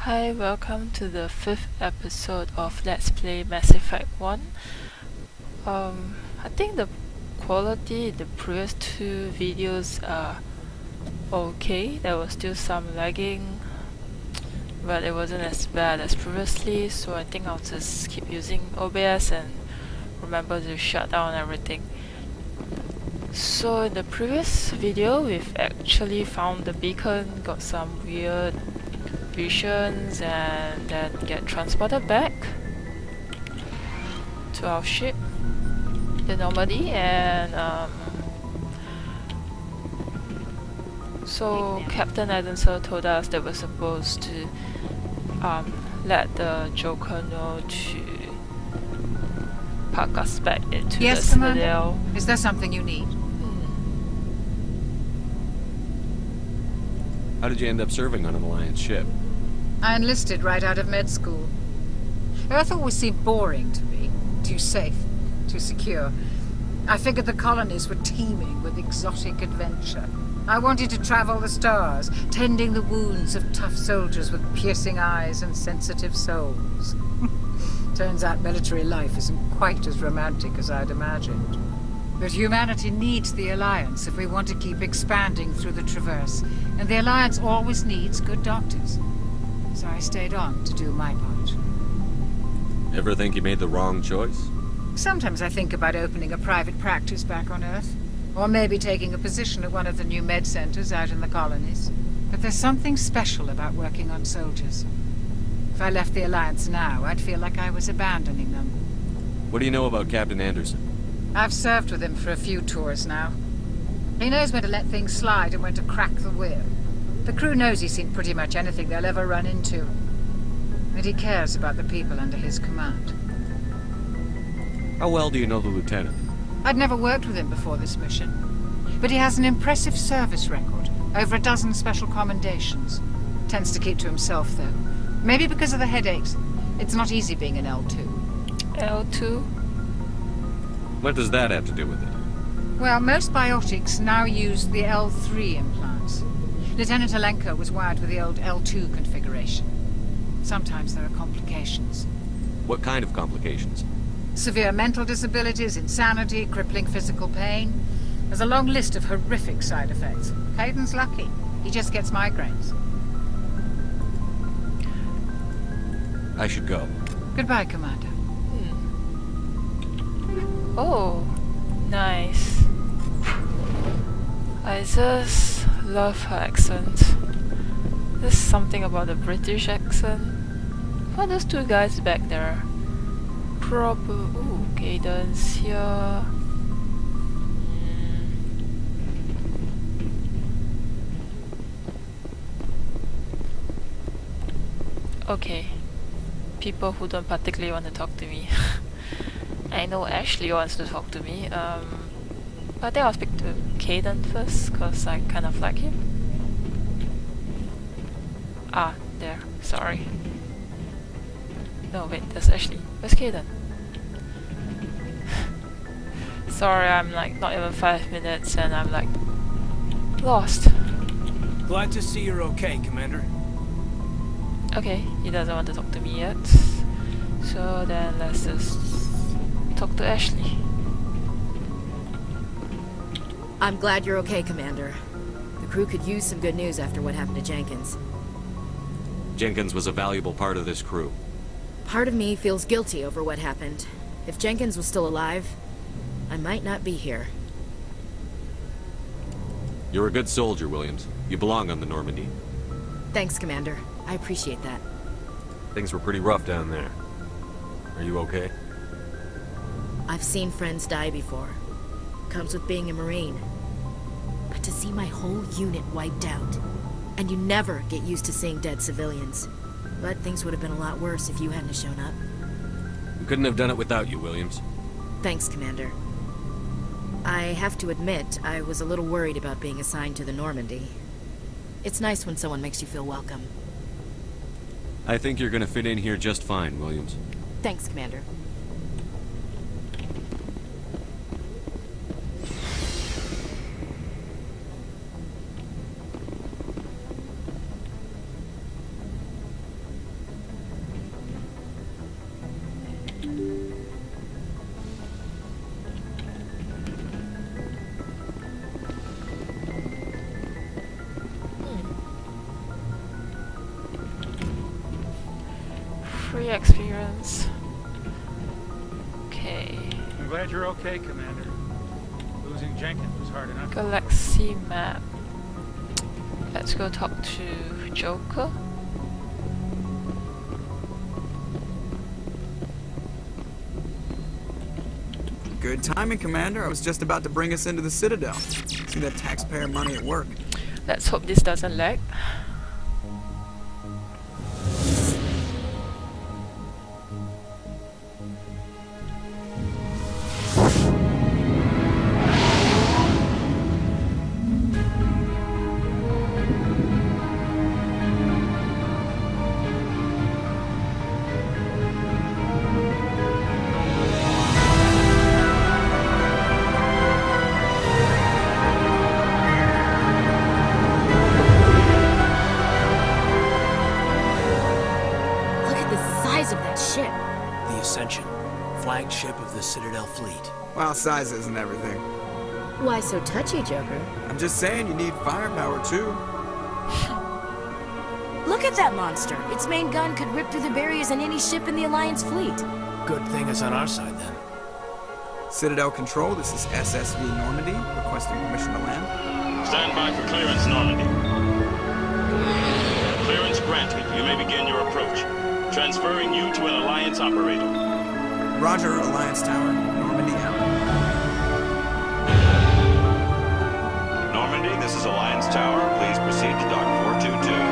Hi, welcome to the 5th episode of Let's Play Mass Effect 1. I think the quality in the previous two videos are okay. There was still some lagging, but it wasn't as bad as previously, so I think I'll just keep using OBS and remember to shut down everything. So in the previous video, we've actually found the beacon, got some weird visions, and then get transported back to our ship, the Normandy, and so Captain Edensor told us that we're supposed to let the Joker know to park us back into the citadel. Is there something you need? How did you end up serving on an Alliance ship? I enlisted right out of med school. Earth always seemed boring to me. Too safe, too secure. I figured the colonies were teeming with exotic adventure. I wanted to travel the stars, tending the wounds of tough soldiers with piercing eyes and sensitive souls. Turns out military life isn't quite as romantic as I'd imagined. But humanity needs the Alliance if we want to keep expanding through the Traverse, and the Alliance always needs good doctors. So I stayed on to do my part. Ever think you made the wrong choice? Sometimes I think about opening a private practice back on Earth, or maybe taking a position at one of the new med centers out in the colonies. But there's something special about working on soldiers. If I left the Alliance now, I'd feel like I was abandoning them. What do you know about Captain Anderson? I've served with him for a few tours now. He knows when to let things slide and when to crack the whip. The crew knows he's seen pretty much anything they'll ever run into. And he cares about the people under his command. How well do you know the Lieutenant? I'd never worked with him before this mission. But he has an impressive service record. Over a dozen special commendations. Tends to keep to himself, though. Maybe because of the headaches. It's not easy being an L2. L2? What does that have to do with it? Well, most biotics now use the L3 implants. Lieutenant Elcor was wired with the old L2 configuration. Sometimes there are complications. What kind of complications? Severe mental disabilities, insanity, crippling physical pain. There's a long list of horrific side effects. Hayden's lucky. He just gets migraines. I should go. Goodbye, Commander. Oh, nice. I just love her accent. There's something about the British accent. What are those two guys back there? Ooh, Cadence here. Okay. People who don't particularly want to talk to me. I know Ashley wants to talk to me, but I think I'll speak to Caden first, because I kind of like him. Ah, there. Sorry. No, wait, that's Ashley. Where's Caden? Sorry, I'm like not even 5 minutes and I'm like lost. Glad to see you're okay, Commander. Okay, he doesn't want to talk to me yet. So then let's just talk to Ashley. I'm glad you're okay, Commander. The crew could use some good news after what happened to Jenkins. Jenkins was a valuable part of this crew. Part of me feels guilty over what happened. If Jenkins was still alive, I might not be here. You're a good soldier, Williams. You belong on the Normandy. Thanks, Commander. I appreciate that. Things were pretty rough down there. Are you okay? I've seen friends die before. Comes with being a Marine. But to see my whole unit wiped out, and you never get used to seeing dead civilians. But things would have been a lot worse if you hadn't shown up. We couldn't have done it without you, Williams. Thanks, Commander. I have to admit, I was a little worried about being assigned to the Normandy. It's nice when someone makes you feel welcome. I think you're gonna fit in here just fine, Williams. Thanks, Commander. free experience. Okay. I'm glad you're okay, Commander. Losing Jenkins was hard enough. Galaxy map. Let's go talk to Joker. Good timing, Commander. I was just about to bring us into the Citadel. See that taxpayer money at work. Let's hope this doesn't lag. Flagship of the Citadel fleet. Well, size isn't everything. Why so touchy, Joker? I'm just saying you need firepower, too. Look at that monster! Its main gun could rip through the barriers in any ship in the Alliance fleet. Good thing it's on our side, then. Citadel Control, this is SSV Normandy, requesting permission to land. Stand by for clearance, Normandy. Clearance granted. You may begin your approach. Transferring you to an Alliance operator. Roger, Alliance Tower, Normandy out. Normandy, this is Alliance Tower. Please proceed to Dock 422.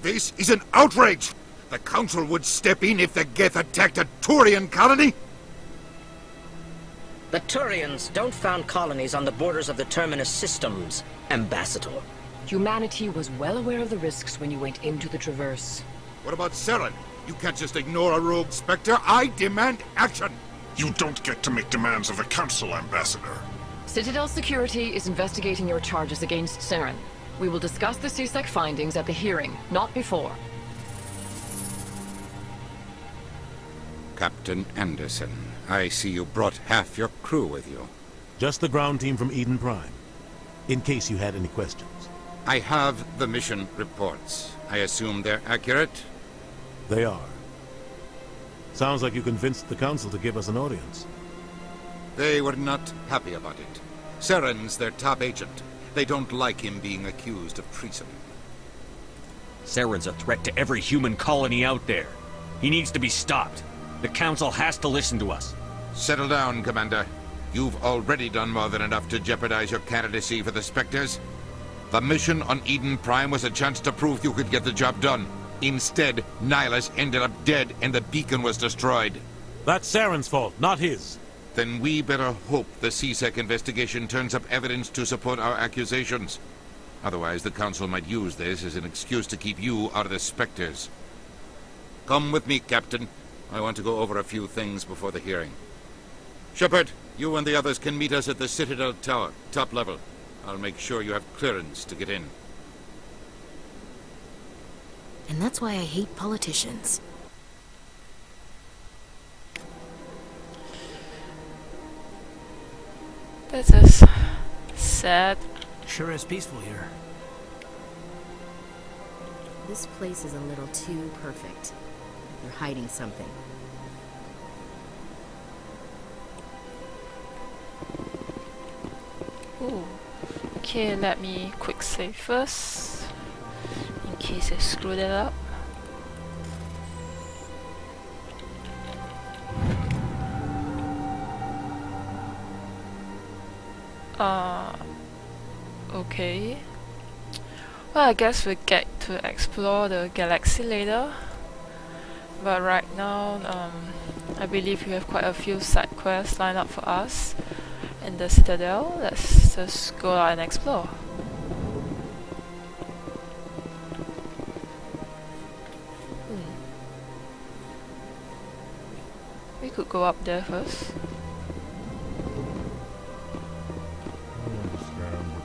This is an outrage! The Council would step in if the Geth attacked a Turian colony? The Turians don't found colonies on the borders of the Terminus systems, Ambassador. Humanity was well aware of the risks when you went into the Traverse. What about Saren? You can't just ignore a rogue Spectre. I demand action! You don't get to make demands of the Council, Ambassador. Citadel Security is investigating your charges against Saren. We will discuss the CSEC findings at the hearing, not before. Captain Anderson, I see you brought half your crew with you. Just the ground team from Eden Prime, in case you had any questions. I have the mission reports. I assume they're accurate? They are. Sounds like you convinced the Council to give us an audience. They were not happy about it. Saren's their top agent. They don't like him being accused of treason. Saren's a threat to every human colony out there. He needs to be stopped. The Council has to listen to us. Settle down, Commander. You've already done more than enough to jeopardize your candidacy for the Spectres. The mission on Eden Prime was a chance to prove you could get the job done. Instead, Nihilus ended up dead and the beacon was destroyed. That's Saren's fault, not his. Then we better hope the CSEC investigation turns up evidence to support our accusations. Otherwise, the Council might use this as an excuse to keep you out of the Spectres. Come with me, Captain. I want to go over a few things before the hearing. Shepard, you and the others can meet us at the Citadel Tower, top level. I'll make sure you have clearance to get in. And that's why I hate politicians. That's just sad. Sure is peaceful here. This place is a little too perfect. They're hiding something. Ooh. Okay, let me quick save first, in case I screw that up. Okay. Well, I guess we'll get to explore the galaxy later. But right now, I believe we have quite a few side quests lined up for us in the Citadel. Let's just go out and explore. We could go up there first. Stand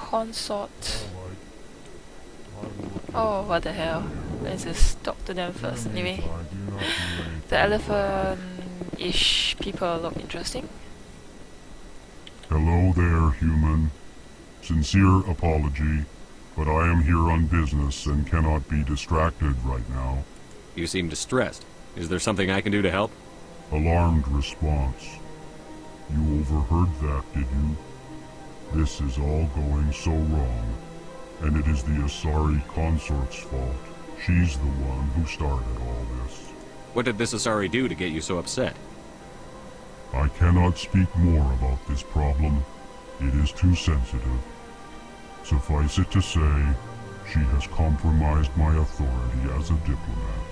consort. Oh, what the hell? Let's just talk to them first anyway. The elephant-ish people look interesting. Hello there, human. Sincere apology, but I am here on business and cannot be distracted right now. You seem distressed. Is there something I can do to help? Alarmed response. You overheard that, did you? This is all going so wrong, and it is the Asari consort's fault. She's the one who started all this. What did this Asari do to get you so upset? I cannot speak more about this problem. It is too sensitive. Suffice it to say, she has compromised my authority as a diplomat.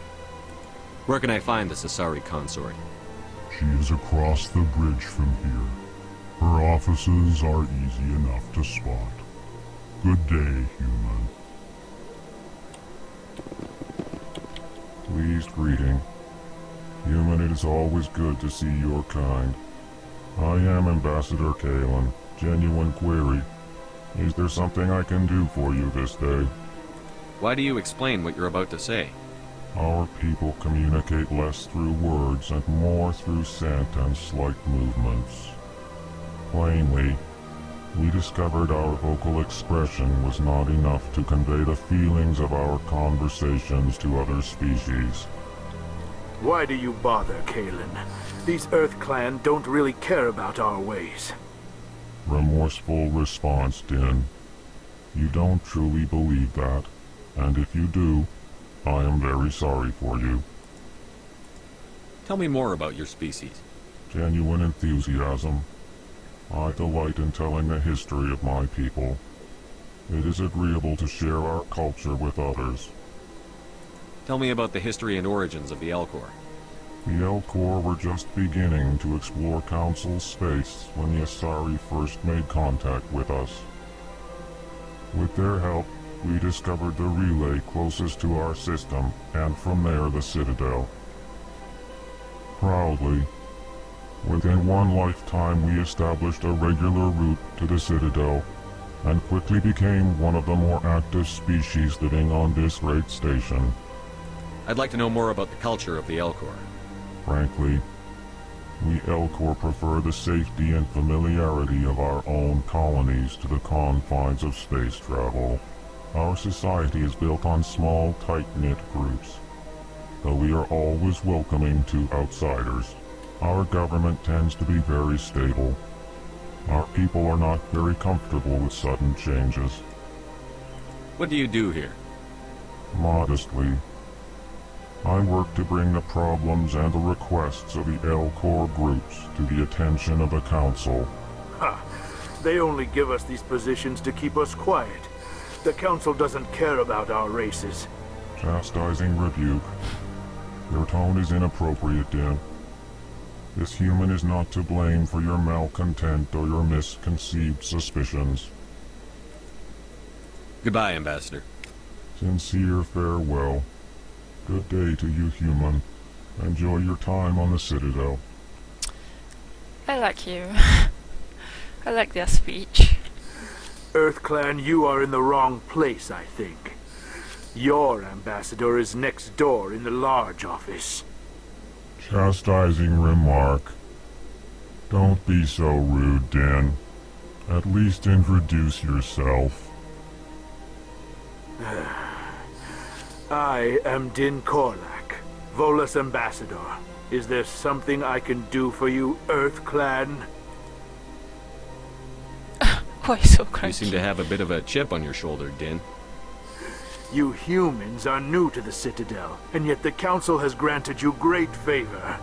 Where can I find this Asari consort? She is across the bridge from here. Her offices are easy enough to spot. Good day, human. Pleased greeting. Human, it is always good to see your kind. I am Ambassador Kalen. Genuine query. Is there something I can do for you this day? Why do you explain what you're about to say? Our people communicate less through words and more through scent and slight movements. Plainly, we discovered our vocal expression was not enough to convey the feelings of our conversations to other species. Why do you bother, Kalen? These Earth Clan don't really care about our ways. Remorseful response, Din. You don't truly believe that, and if you do, I am very sorry for you. Tell me more about your species. Genuine enthusiasm. I delight in telling the history of my people. It is agreeable to share our culture with others. Tell me about the history and origins of the Elcor. The Elcor were just beginning to explore Council space when the Asari first made contact with us. With their help, we discovered the relay closest to our system, and from there the citadel. Proudly, within one lifetime we established a regular route to the citadel, and quickly became one of the more active species living on this great station. I'd like to know more about the culture of the Elcor. Frankly, we Elcor prefer the safety and familiarity of our own colonies to the confines of space travel. Our society is built on small, tight-knit groups, though we are always welcoming to outsiders. Our government tends to be very stable. Our people are not very comfortable with sudden changes. What do you do here? Modestly, I work to bring the problems and the requests of the Elcor groups to the attention of the Council. Ha! They only give us these positions to keep us quiet. The Council doesn't care about our races. Chastising rebuke. Your tone is inappropriate, Din. This human is not to blame for your malcontent or your misconceived suspicions. Goodbye, Ambassador. Sincere farewell. Good day to you, human. Enjoy your time on the Citadel. I like you. I like their speech. Earth Clan, you are in the wrong place, I think. Your ambassador is next door in the large office. Chastising remark. Don't be so rude, Din. At least introduce yourself. I am Din Korlak, Volus ambassador. Is there something I can do for you, Earth Clan? Why so cranky? You seem to have a bit of a chip on your shoulder, Din. You humans are new to the Citadel, and yet the Council has granted you great favor.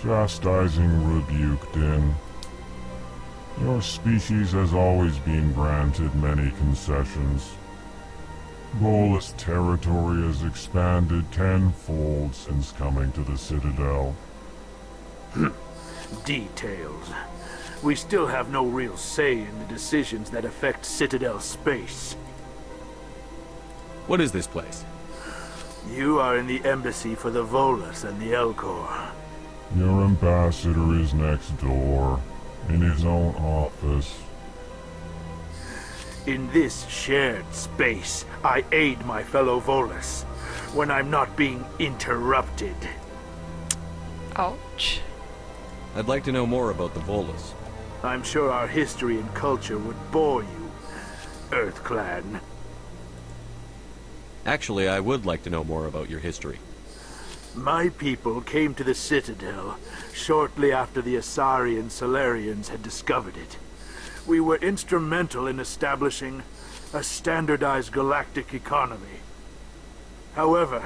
Chastising rebuke, Din. Your species has always been granted many concessions. Volus territory has expanded tenfold since coming to the Citadel. Details. We still have no real say in the decisions that affect Citadel space. What is this place? You are in the embassy for the Volus and the Elcor. Your ambassador is next door, in his own office. In this shared space, I aid my fellow Volus when I'm not being interrupted. Ouch. I'd like to know more about the Volus. I'm sure our history and culture would bore you, Earth Clan. Actually, I would like to know more about your history. My people came to the Citadel shortly after the Asari and Solarians had discovered it. We were instrumental in establishing a standardized galactic economy. However,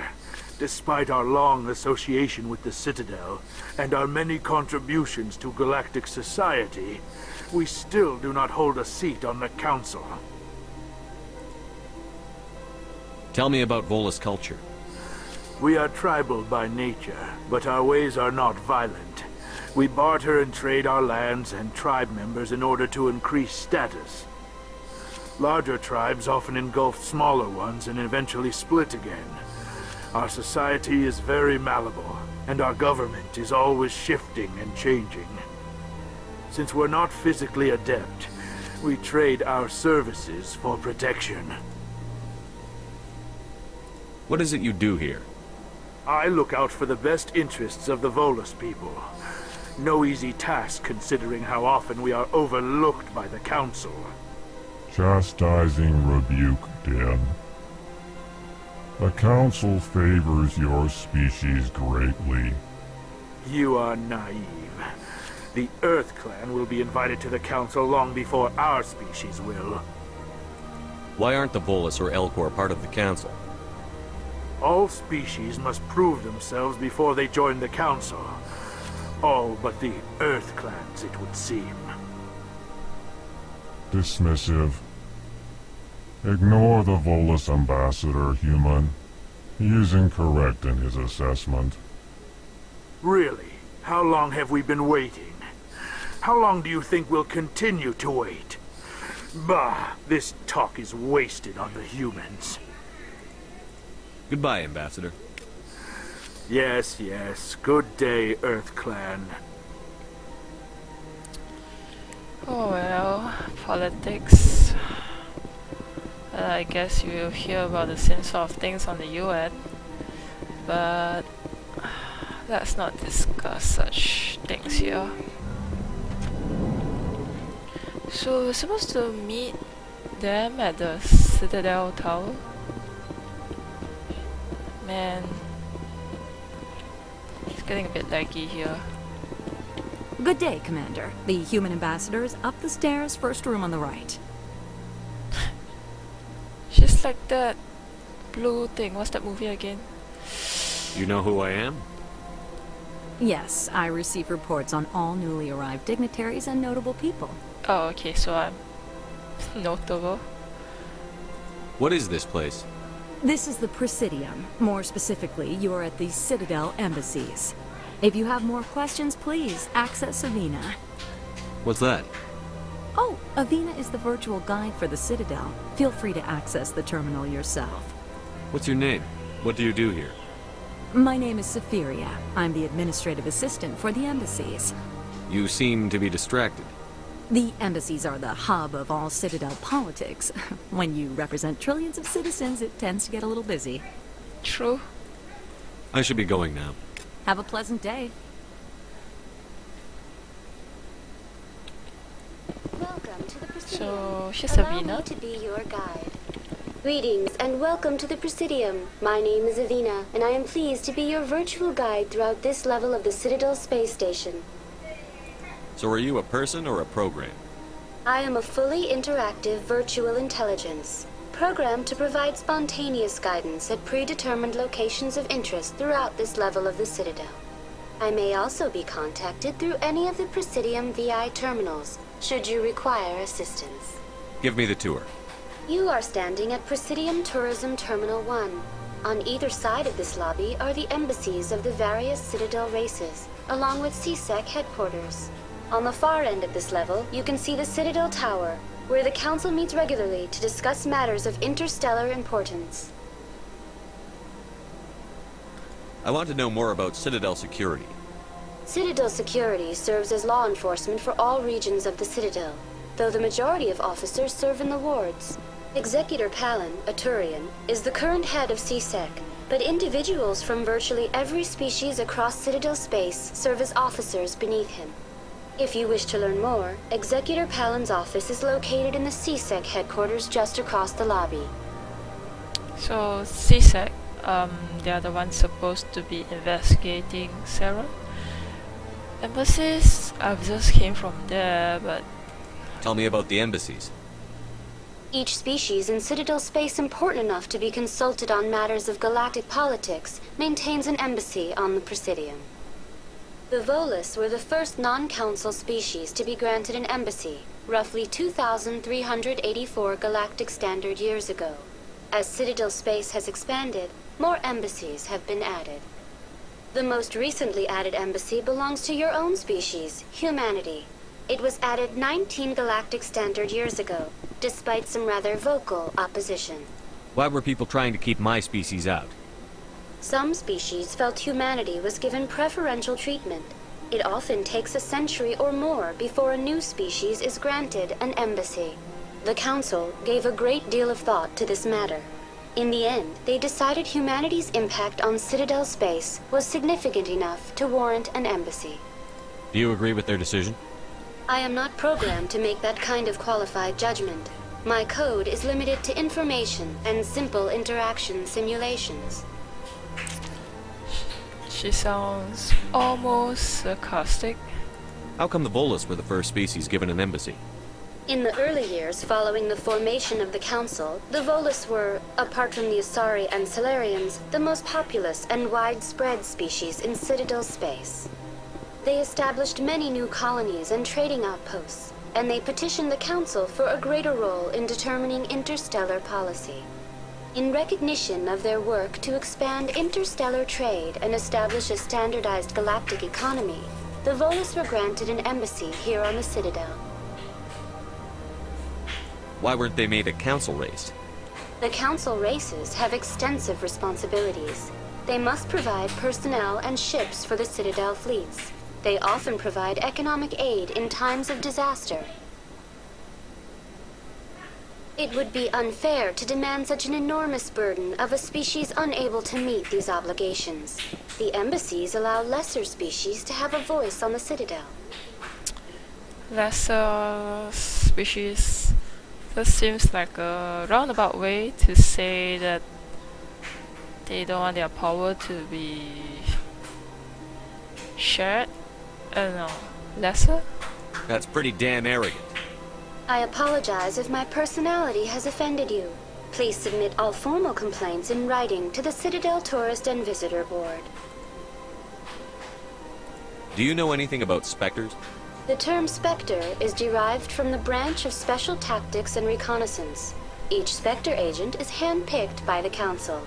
despite our long association with the Citadel and our many contributions to galactic society, we still do not hold a seat on the Council. Tell me about Volus culture. We are tribal by nature, but our ways are not violent. We barter and trade our lands and tribe members in order to increase status. Larger tribes often engulf smaller ones and eventually split again. Our society is very malleable, and our government is always shifting and changing. Since we're not physically adept, we trade our services for protection. What is it you do here? I look out for the best interests of the Volus people. No easy task considering how often we are overlooked by the Council. Chastising rebuke, Den. The Council favors your species greatly. You are naive. The Earth Clan will be invited to the Council long before our species will. Why aren't the Volus or Elcor part of the Council? All species must prove themselves before they join the Council. All but the Earth Clans, it would seem. Dismissive. Ignore the Volus ambassador, human. He is incorrect in his assessment. Really? How long have we been waiting? How long do you think we'll continue to wait? Bah, this talk is wasted on the humans. Goodbye, Ambassador. Yes, yes. Good day, Earth Clan. Oh well, politics. I guess you will hear about the same sort of things on the UN, but let's not discuss such things here. So we're supposed to meet them at the Citadel Tower? Man, it's getting a bit laggy here. Good day, Commander. The human ambassador is up the stairs, first room on the right. She's like that blue thing. What's that movie again? You know who I am? Yes, I receive reports on all newly arrived dignitaries and notable people. Oh, okay, so I'm notable. What is this place? This is the Presidium. More specifically, you are at the Citadel embassies. If you have more questions, please access Avina. What's that? Oh, Avina is the virtual guide for the Citadel. Feel free to access the terminal yourself. What's your name? What do you do here? My name is Safiria. I'm the administrative assistant for the embassies. You seem to be distracted. The embassies are the hub of all Citadel politics. When you represent trillions of citizens, it tends to get a little busy. True. I should be going now. Have a pleasant day. Welcome to the Presidium. So, she's Allow Avina. me to be your guide. Greetings and welcome to the Presidium. My name is Avina, and I am pleased to be your virtual guide throughout this level of the Citadel space station. So are you a person or a program? I am a fully interactive virtual intelligence, programmed to provide spontaneous guidance at predetermined locations of interest throughout this level of the Citadel. I may also be contacted through any of the Presidium VI terminals, should you require assistance. Give me the tour. You are standing at Presidium Tourism Terminal 1. On either side of this lobby are the embassies of the various Citadel races, along with CSEC headquarters. On the far end of this level, you can see the Citadel Tower, where the Council meets regularly to discuss matters of interstellar importance. I want to know more about Citadel security. Citadel security serves as law enforcement for all regions of the Citadel. though the majority of officers serve in the wards. Executor Palin, a Turian, is the current head of CSEC, but individuals from virtually every species across Citadel space serve as officers beneath him. If you wish to learn more, Executor Palin's office is located in the CSEC headquarters just across the lobby. So CSEC, they are the ones supposed to be investigating Saren. Embassies, I've just came from there, but... Tell me about the embassies. Each species in Citadel space important enough to be consulted on matters of galactic politics maintains an embassy on the Presidium. The Volus were the first non-council species to be granted an embassy, roughly 2,384 galactic standard years ago. As Citadel space has expanded, more embassies have been added. The most recently added embassy belongs to your own species, humanity. It was added 19 galactic standard years ago, despite some rather vocal opposition. Why were people trying to keep my species out? Some species felt humanity was given preferential treatment. It often takes a century or more before a new species is granted an embassy. The Council gave a great deal of thought to this matter. In the end, they decided humanity's impact on Citadel space was significant enough to warrant an embassy. Do you agree with their decision? I am not programmed to make that kind of qualified judgment. My code is limited to information and simple interaction simulations. She sounds almost sarcastic. How come the Volus were the first species given an embassy? In the early years following the formation of the Council, the Volus were, apart from the Asari and Solarians, the most populous and widespread species in Citadel space. They established many new colonies and trading outposts, and they petitioned the Council for a greater role in determining interstellar policy. In recognition of their work to expand interstellar trade and establish a standardized galactic economy, the Volus were granted an embassy here on the Citadel. Why weren't they made a council race? The Council races have extensive responsibilities. They must provide personnel and ships for the Citadel fleets. They often provide economic aid in times of disaster. It would be unfair to demand such an enormous burden of a species unable to meet these obligations. The embassies allow lesser species to have a voice on the Citadel. Lesser species... That seems like a roundabout way to say that they don't want their power to be shared. I don't know, lesser? That's pretty damn arrogant. I apologize if my personality has offended you. Please submit all formal complaints in writing to the Citadel Tourist and Visitor Board. Do you know anything about specters? The term Spectre is derived from the branch of Special Tactics and Reconnaissance. Each Spectre agent is hand-picked by the Council.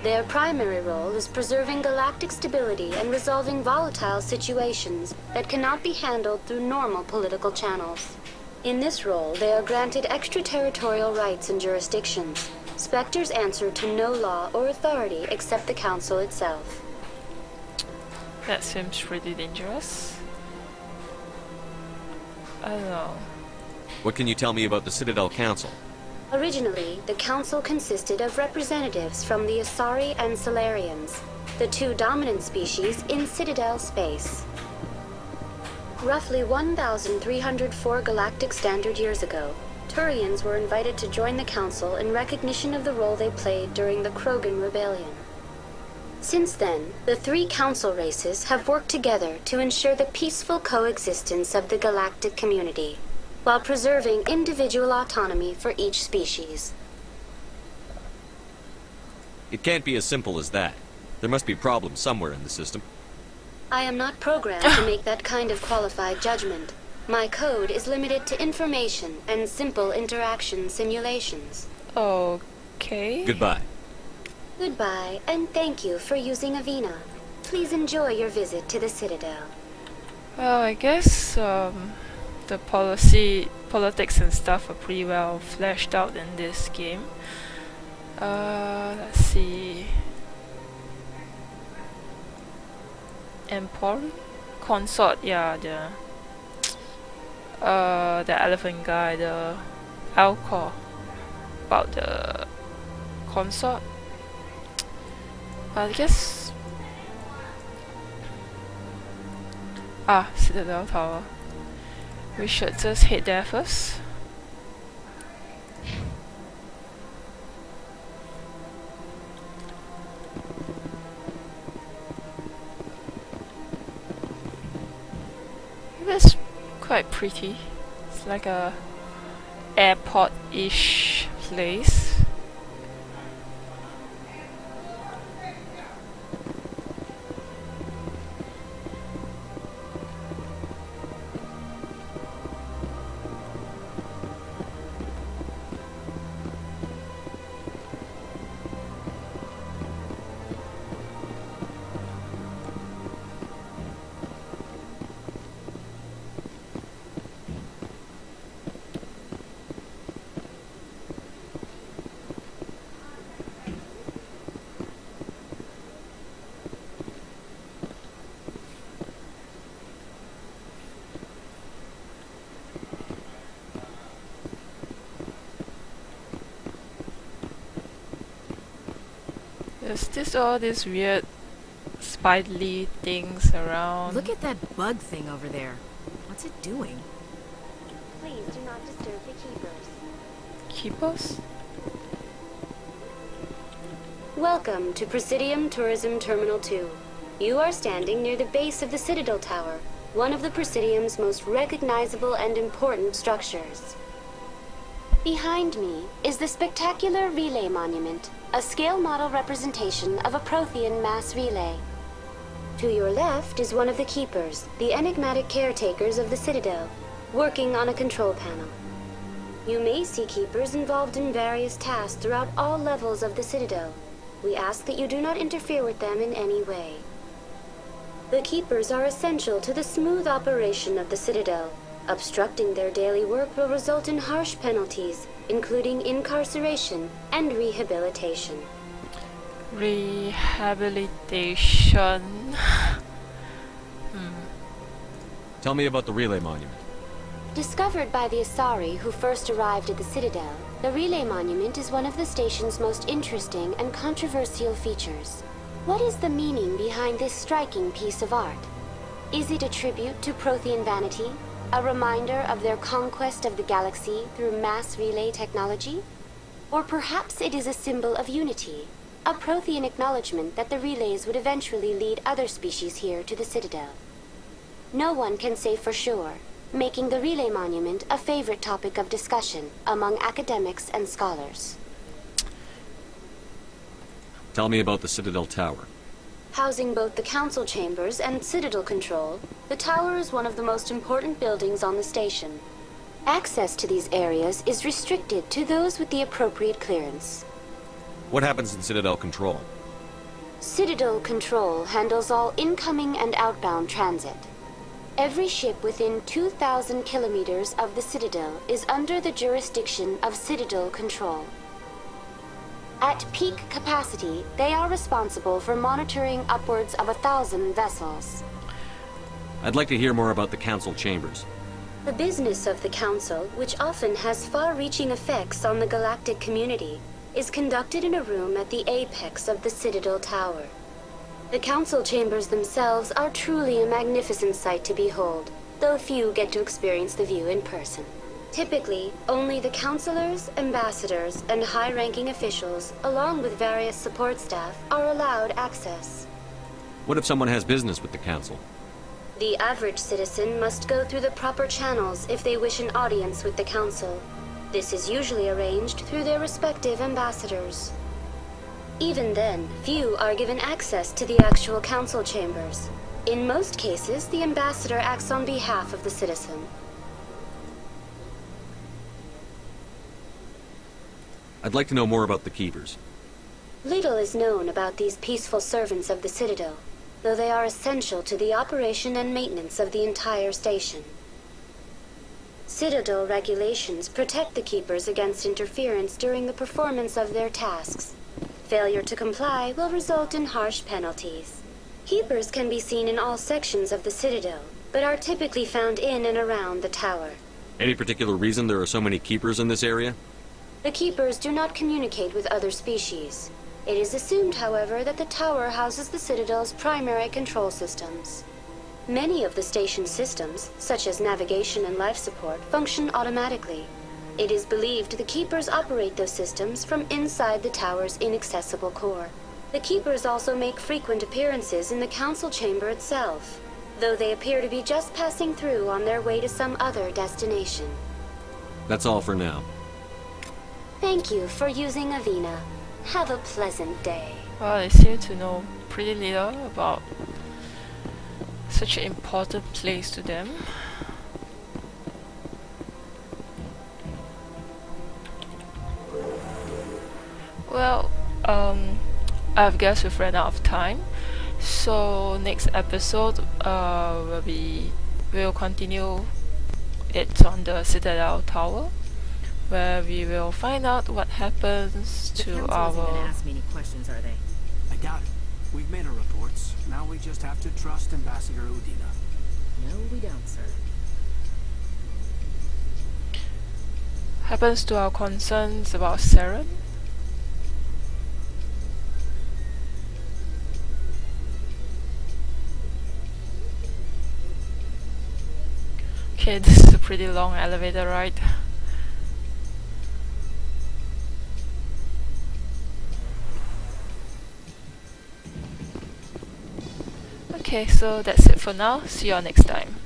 Their primary role is preserving galactic stability and resolving volatile situations that cannot be handled through normal political channels. In this role, they are granted extraterritorial rights and jurisdictions. Spectres answer to no law or authority except the Council itself. That seems pretty dangerous. I don't know. What can you tell me about the Citadel Council? Originally, the Council consisted of representatives from the Asari and Solarians, the two dominant species in Citadel space. Roughly 1,304 galactic standard years ago, Turians were invited to join the Council in recognition of the role they played during the Krogan Rebellion. Since then, the three Council races have worked together to ensure the peaceful coexistence of the galactic community, while preserving individual autonomy for each species. It can't be as simple as that. There must be problems somewhere in the system. I am not programmed to make that kind of qualified judgment. My code is limited to information and simple interaction simulations. Okay. Goodbye. Goodbye, and thank you for using Avina. Please enjoy your visit to the Citadel. Well, I guess the politics and stuff are pretty well fleshed out in this game. Let's see. Important? Consort, yeah, the elephant guy, the Elcor, about the consort. I guess. Citadel Tower. We should just head there first. It's quite pretty. It's like a airport-ish place. There's all these weird spidely things around. Look at that bug thing over there. What's it doing? Please do not disturb the keepers. Keepers? Welcome to Presidium Tourism Terminal 2. You are standing near the base of the Citadel Tower, one of the Presidium's most recognizable and important structures. Behind me is the spectacular Relay Monument, a scale model representation of a Prothean mass relay. To your left is one of the Keepers, the enigmatic caretakers of the Citadel, working on a control panel. You may see Keepers involved in various tasks throughout all levels of the Citadel. We ask that you do not interfere with them in any way. The Keepers are essential to the smooth operation of the Citadel. Obstructing their daily work will result in harsh penalties, including incarceration and rehabilitation. Rehabilitation. Tell me about the Relay Monument. Discovered by the Asari who first arrived at the Citadel, the Relay Monument is one of the station's most interesting and controversial features. What is the meaning behind this striking piece of art? Is it a tribute to Prothean vanity? A reminder of their conquest of the galaxy through mass relay technology? Or perhaps it is a symbol of unity, a Prothean acknowledgement that the relays would eventually lead other species here to the Citadel. No one can say for sure, making the Relay Monument a favorite topic of discussion among academics and scholars. Tell me about the Citadel Tower. Housing both the council chambers and Citadel control, the tower is one of the most important buildings on the station. Access to these areas is restricted to those with the appropriate clearance. What happens in Citadel Control? Citadel Control handles all incoming and outbound transit. Every ship within 2,000 kilometers of the Citadel is under the jurisdiction of Citadel Control. At peak capacity, they are responsible for monitoring upwards of 1,000 vessels. I'd like to hear more about the Council Chambers. The business of the Council, which often has far-reaching effects on the galactic community, is conducted in a room at the apex of the Citadel Tower. The Council Chambers themselves are truly a magnificent sight to behold, though few get to experience the view in person. Typically, only the councilors, ambassadors, and high-ranking officials, along with various support staff, are allowed access. What if someone has business with the Council? The average citizen must go through the proper channels if they wish an audience with the Council. This is usually arranged through their respective ambassadors. Even then, few are given access to the actual Council chambers. In most cases, the ambassador acts on behalf of the citizen. I'd like to know more about the Keepers. Little is known about these peaceful servants of the Citadel, though they are essential to the operation and maintenance of the entire station. Citadel regulations protect the Keepers against interference during the performance of their tasks. Failure to comply will result in harsh penalties. Keepers can be seen in all sections of the Citadel, but are typically found in and around the tower. Any particular reason there are so many keepers in this area? The keepers do not communicate with other species. It is assumed, however, that the tower houses the Citadel's primary control systems. Many of the station's systems, such as navigation and life support, function automatically. It is believed the keepers operate those systems from inside the tower's inaccessible core. The keepers also make frequent appearances in the council chamber itself, though they appear to be just passing through on their way to some other destination. That's all for now. Thank you for using Avina. Have a pleasant day. Well, I seem to know pretty little about such an important place to them. Well, I guess we've run out of time. So next episode, we'll continue it on the Citadel Tower, where we will find out what happens to our... The council isn't gonna ask me any questions, are they? I doubt it. We've made our reports. Now we just have to trust Ambassador Udina. No, we don't, sir. happens to our concerns about Saren. Okay, this is a pretty long elevator ride. Okay, so that's it for now. See you all next time.